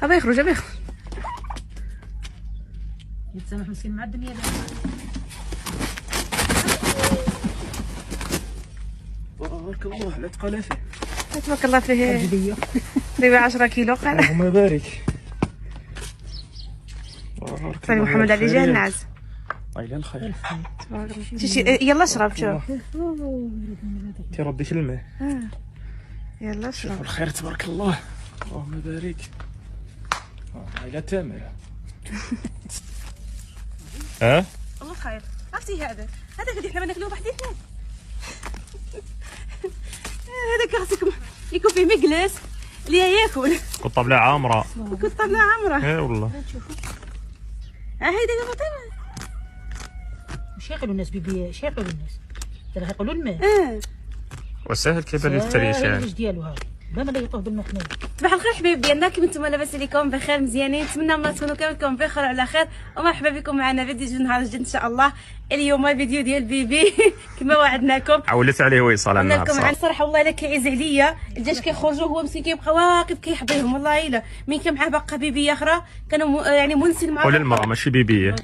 ابى يخرج ابى يخرج. يتسامح مسكين مع الدنيا. بارك الله لا تقلى فيه. تبارك الله فيه. ربع 10 كيلو قال. اللهم بارك. بارك صلي محمد عليه جه النعس. الله الخير. تبارك الله. يلا اشرب شوف. انت رديتي الماء. يلا شوف اشرب. الخير تبارك الله. اللهم بارك. عائلة تامرة. ها؟ الله خير. عرفتي هذا اللي احنا ناكلوه بحديثنا. هذاك خاصكم يكون فيه مجلس اللي ياكل. الطبلة عامرة. كنت طبلة عمره. اي والله. هيدا فاطمه. مش ياكلوا الناس بيبي، اش ياكلوا الناس؟ ترى ياكلوا الماء. وسهل كيف التريش يعني. ايش ديالو هذا؟ ما لا يطوف بالماء حنايا. صباح الخير حبايبي ديالنا، كيف نتوما لاباس عليكم؟ بخير مزيانين، نتمنى الله تكونوا كاملكم بخير وعلى خير، ومرحبا بكم معنا فيديو جديد نهار جديد ان شاء الله. اليوم الفيديو ديال بيبي كما وعدناكم. عولت عليه ويصال قلنا النهار لكم عن صح. صراحه والله الا كيعز عليا الدجاج كيخرجوا هو مسكين كيبقى واقف كيحضيهم والله الا من كان معاه باقه بيبيه اخرى كانوا يعني منسين معاه. قول المرأة ماشي بيبية.